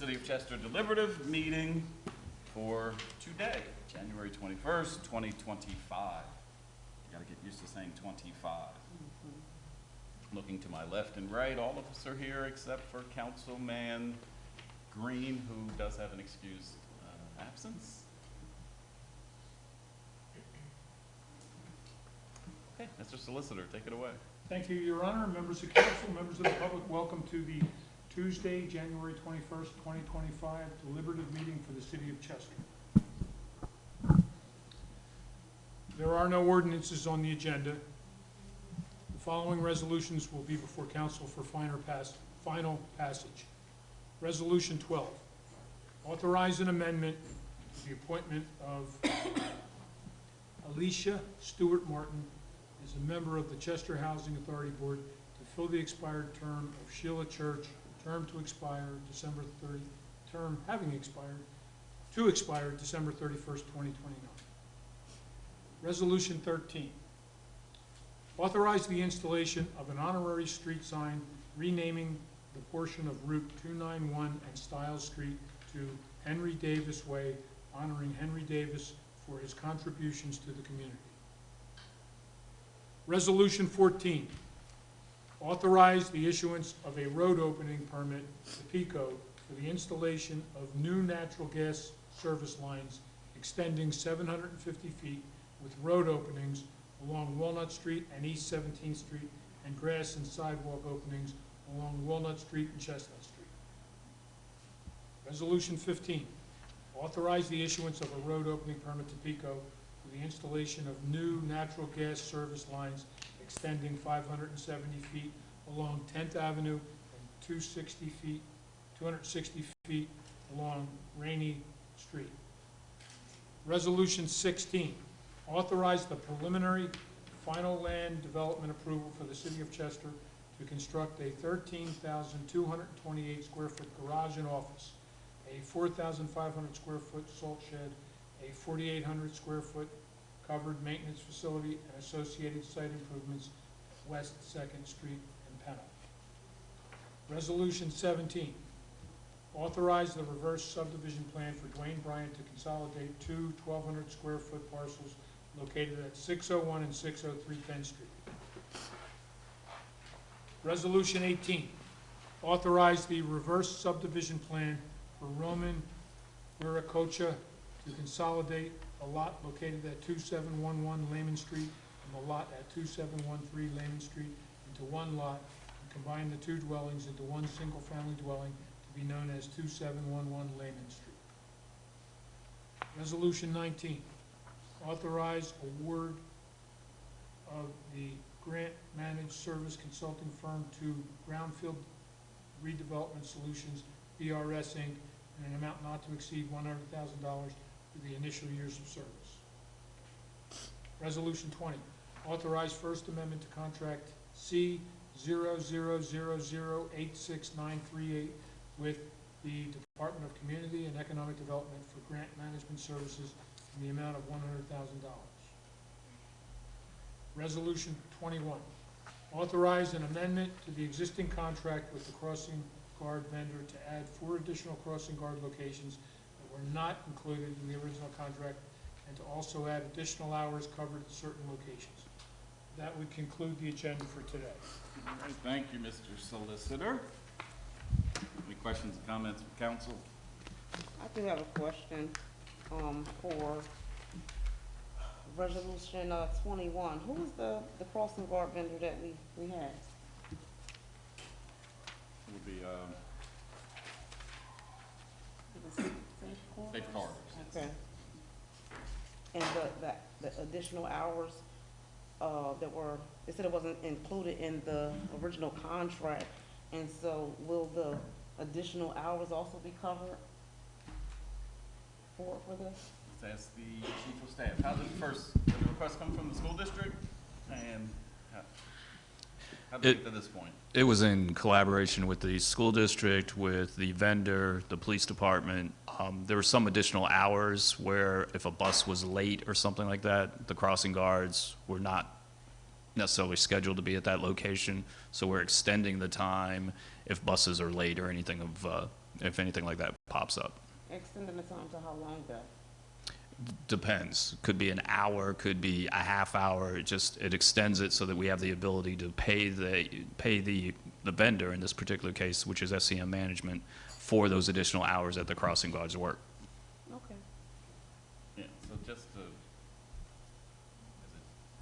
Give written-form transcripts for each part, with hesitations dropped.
City of Chester deliberative meeting for today, January 21st, 2025. You gotta get used to saying 25. Looking to my left and right, all of us are here except for Councilman Green, who does have an excused absence. Okay, Mr. Solicitor, take it away. Thank you, Your Honor. Members of council, members of the public, welcome to the Tuesday, January 21st, 2025 deliberative meeting for the City of Chester. There are no ordinances on the agenda. The following resolutions will be before council for final passage. Resolution 12, authorize an amendment to the appointment of Alicia Stewart Martin as a member of the Chester Housing Authority Board to fill the expired term of Sheila Church, term to expire December 30, term having expired, to expire December 31st, 2029. Resolution 13, authorize the installation of an honorary street sign renaming the portion of Route 291 and Stiles Street to Henry Davis Way, honoring Henry Davis for his contributions to the community. Resolution 14, authorize the issuance of a road opening permit to PICO for the installation of new natural gas service lines extending 750 feet with road openings along Walnut Street and East 17th Street and grass and sidewalk openings along Walnut Street and Chestnut Street. Resolution 15, authorize the issuance of a road opening permit to PICO for the installation of new natural gas service lines extending 570 feet along 10th Avenue and 260 feet along Rainey Street. Resolution 16, authorize the preliminary final land development approval for the City of Chester to construct a 13,228 square foot garage and office, a 4,500 square foot salt shed, a 4,800 square foot covered maintenance facility, and associated site improvements at West 2nd Street and Pennell. Resolution 17, authorize the reverse subdivision plan for Dwayne Bryant to consolidate two 1,200 square foot parcels located at 601 and 603 Penn Street. Resolution 18, authorize the reverse subdivision plan for Roman Viracocha to consolidate a lot located at 2711 Lehman Street and the lot at 2713 Lehman Street into one lot and combine the two dwellings into one single-family dwelling to be known as 2711 Lehman Street. Resolution 19, authorize award of the grant managed service consulting firm to Brownfield Redevelopment Solutions, BRS Inc., in an amount not to exceed $100,000 for the initial years of service. Resolution 20, authorize First Amendment to contract C0000866938 with the Department of Community and Economic Development for grant management services in the amount of $100,000. Resolution 21, authorize an amendment to the existing contract with the crossing guard vendor to add 4 additional crossing guard locations that were not included in the original contract and to also add additional hours covered at certain locations. That would conclude the agenda for today. All right, thank you, Mr. Solicitor. Any questions or comments from council? I do have a question for Resolution 21. Who was the crossing guard vendor that we had? It would be Safe Corridors. Okay. And the additional hours that were, they said it wasn't included in the original contract, and so will the additional hours also be covered for this? Let's ask the chief of staff. How did the request come from the school district? And how did it get to this point? It was in collaboration with the school district, with the vendor, the police department. There were some additional hours where if a bus was late or something like that, the crossing guards were not necessarily scheduled to be at that location. So we're extending the time if buses are late or anything of if anything like that pops up. Extending the time to how long though? Depends. Could be an hour, could be a half hour. It extends it so that we have the ability to pay the vendor in this particular case, which is SCM Management, for those additional hours that the crossing guards work. Okay. Yeah, so just to,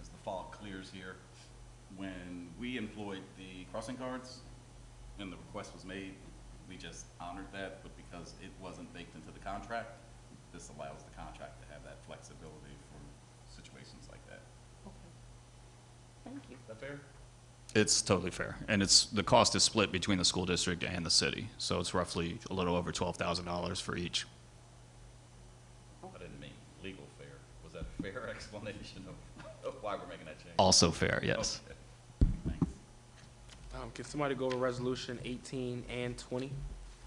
as the fog clears here, when we employed the crossing guards, and the request was made, we just honored that, but because it wasn't baked into the contract, this allows the contract to have that flexibility for situations like that. Okay. Thank you. Is that fair? It's totally fair. And the cost is split between the school district and the city. So it's roughly a little over $12,000 for each. I didn't mean legal fair. Was that a fair explanation of why we're making that change? Also fair, yes. Okay. Thanks. Can somebody go over resolution 18 and 20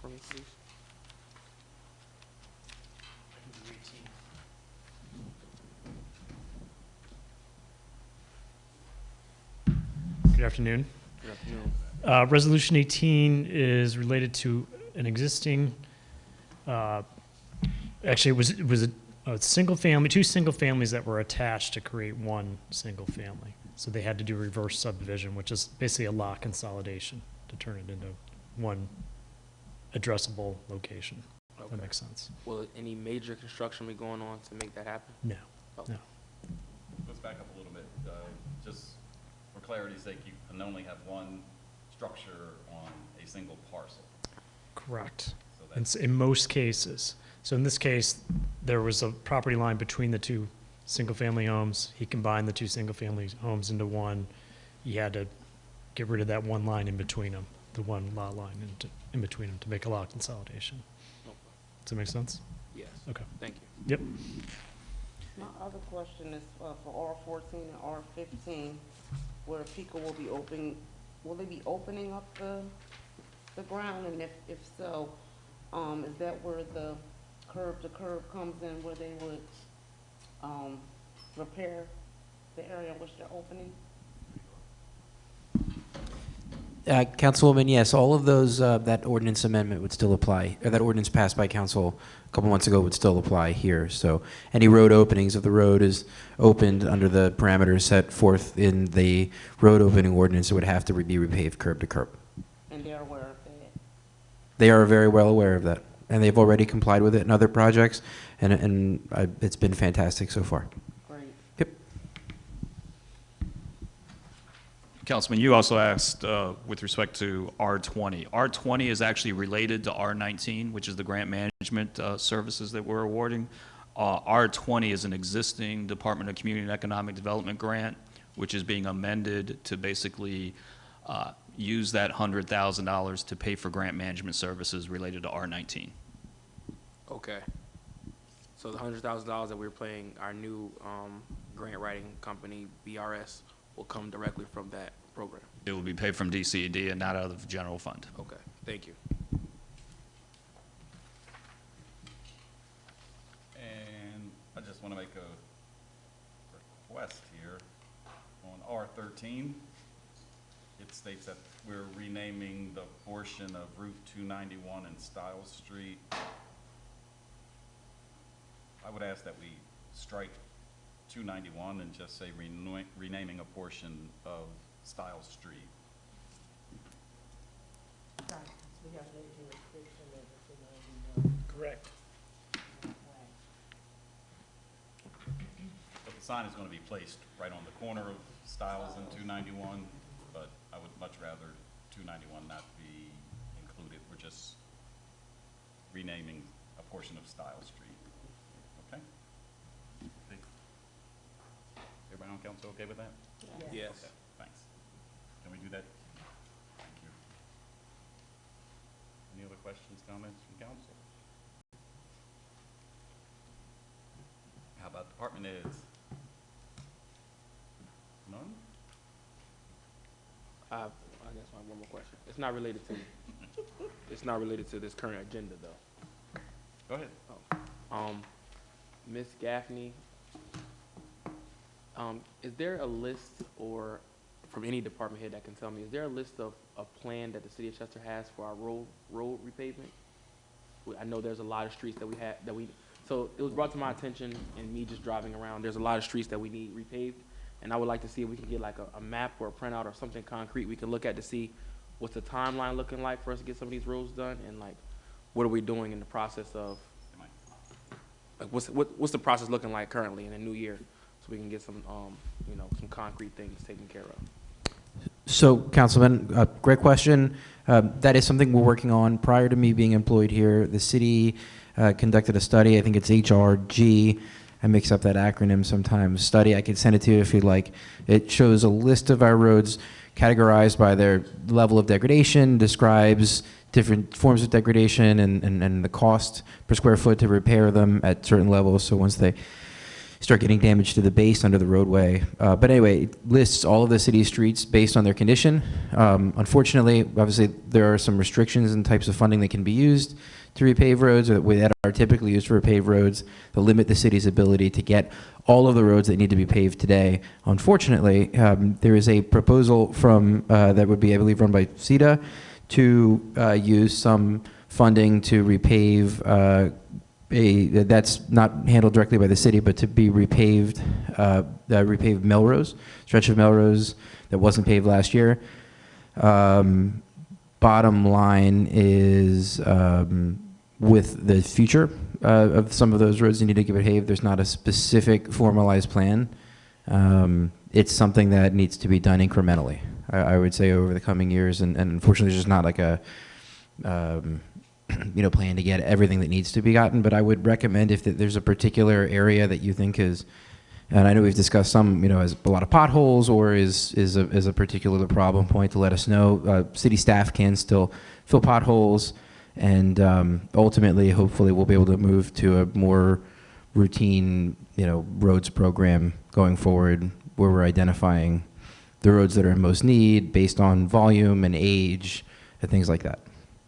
for me, please? Good afternoon. Good afternoon. Resolution 18 is related to an existing, actually, it was a single family, two single families that were attached to create one single family. So they had to do reverse subdivision, which is basically a lot consolidation to turn it into one addressable location. If that Okay. makes sense. Will any major construction be going on to make that happen? No, Oh. no. Let's back up a little bit. Just for clarity's sake, you can only have one structure on a single parcel. Correct. So In, that's, in most cases. So in this case, there was a property line between the two single-family homes. He combined the two single-family homes into one. He had to get rid of that one line in between them, the one lot line in between them to make a lot consolidation. Okay. Does that make sense? Yes. Okay. Thank you. Yep. My other question is for R14 and R15, where PICO will be will they be opening up the ground? And if so, is that where the curb to curb comes in, where they would, repair the area in which they're opening? Councilwoman, yes, all of those, that ordinance amendment would still apply, or that ordinance passed by council a couple months ago would still apply here. So any road openings, if the road is opened under the parameters set forth in the road opening ordinance, it would have to be repaved curb to curb. And they're aware of that? They are very well aware of that, and they've already complied with it in other projects, and it's been fantastic so far. Great. Yep. Councilman, you also asked with respect to R20. R20 is actually related to R19, which is the grant management services that we're awarding. R20 is an existing Department of Community and Economic Development grant, which is being amended to basically use that $100,000 to pay for grant management services related to R19. Okay. So the $100,000 that we're paying our new grant writing company, BRS, will come directly from that program. It will be paid from DCED and not out of the general fund. Okay. Thank you. and I just want to make a request here on R13. It states that we're renaming the portion of Route 291 and Stiles Street. I would ask that we strike 291 and just say renaming a portion of Stiles Street. Correct. But the sign is going to be placed right on the corner of Stiles and 291, but I would much rather 291 not be included. We're just renaming a portion of Stiles Street. Okay? Okay. Everybody on council okay with that? Yes. Okay, thanks. Can we do that? Thank you. Any other questions, comments from council? How about department heads? None? I guess I have one more question. It's not related to, it's not related to this current agenda, though. Go ahead. Ms. Gaffney, is there a list, or from any department head that can tell me, is there a list of a plan that the city of Chester has for our road repavement? I know there's a lot of streets that so it was brought to my attention and me just driving around, there's a lot of streets that we need repaved. And I would like to see if we can get like a map or a printout or something concrete we can look at to see what's the timeline looking like for us to get some of these roads done, and like, what are we doing in the process of, like, what's the process looking like currently in the new year, so we can get some, some concrete things taken care of. So, Councilman, great question. That is something we're working on. Prior to me being employed here, the city conducted a study. I think it's HRG. I mix up that acronym sometimes. Study, I could send it to you if you'd like. It shows a list of our roads categorized by their level of degradation, describes different forms of degradation and the cost per square foot to repair them at certain levels. So once they start getting damage to the base under the roadway. But anyway, it lists all of the city's streets based on their condition. Unfortunately, obviously, there are some restrictions and types of funding that can be used to repave roads, or that are typically used to repave roads, that limit the city's ability to get all of the roads that need to be paved today. Unfortunately, there is a proposal from that would be, I believe, run by CETA to use some funding to repave that's not handled directly by the city, but to be repaved, repaved Melrose, stretch of Melrose that wasn't paved last year. Bottom line is, with the future of some of those roads that need to get paved, there's not a specific formalized plan. It's something that needs to be done incrementally, I would say, over the coming years, and unfortunately there's just not like a plan to get everything that needs to be gotten. But I would recommend, if there's a particular area that you think is, and I know we've discussed some, as a lot of potholes or is a particular problem point, to let us know. City staff can still fill potholes, and ultimately, hopefully, we'll be able to move to a more routine, roads program going forward, where we're identifying the roads that are in most need based on volume and age and things like that.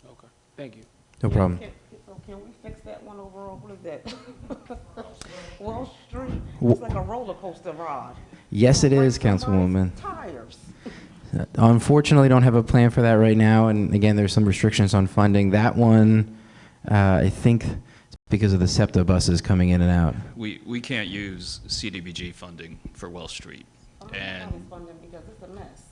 Okay, thank you. No problem. Can we fix that one over, what is that? Wall Street, it's like a roller coaster ride. Yes, it is, Break somebody's Councilwoman. Tires. Unfortunately, don't have a plan for that right now, and again, there's some restrictions on funding. That one, I think, it's because of the SEPTA buses coming in and out. We can't use CDBG funding for Wells Street. And Funding because it's a mess.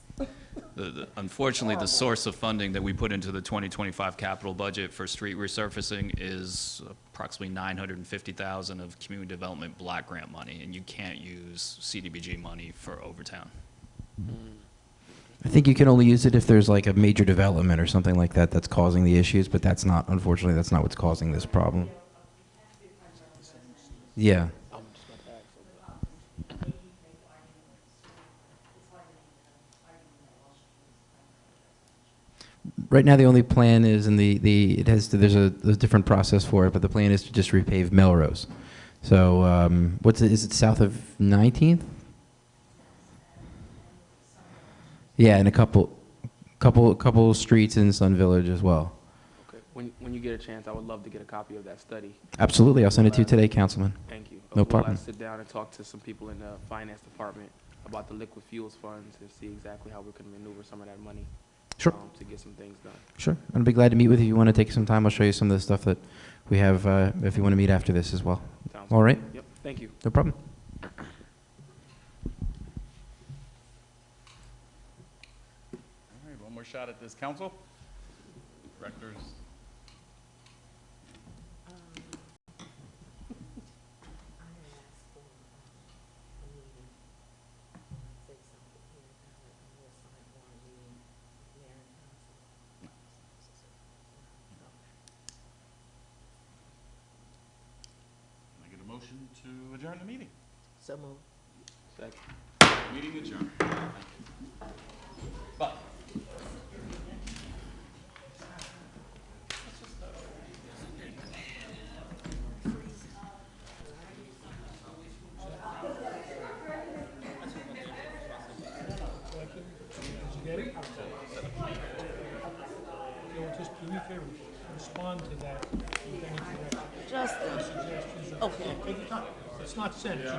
unfortunately, the source of funding that we put into the 2025 capital budget for street resurfacing is approximately $950,000 of community development block grant money, and you can't use CDBG money for Overtown. I think you can only use it if there's like a major development or something like that that's causing the issues, but that's not, unfortunately, that's not what's causing this problem. Yeah. Right now, the only plan is there's a different process for it, but the plan is to just repave Melrose. So, is it south of 19th? Yeah, and a couple streets in Sun Village as well. Okay, when you get a chance, I would love to get a copy of that study. Absolutely, I'll send it to you today, Councilman. Thank you. No We'll problem. sit down and talk to some people in the finance department about the liquid fuels funds and see exactly how we can maneuver some of that money. Sure. To get some things done. Sure, I'd be glad to meet with you. If you want to take some time, I'll show you some of the stuff that we have, if you want to meet after this as well. Sounds All right? good. Yep, thank you. No problem. All right, one more shot at this, council. Directors. Can I get a motion to adjourn the meeting? So moved. Second. Meeting adjourned. Thank you. But. Did you get it? You'll just do me a favor, respond to that with any corrections, Justin, suggestions, or okay. take your time. It's not sent, it's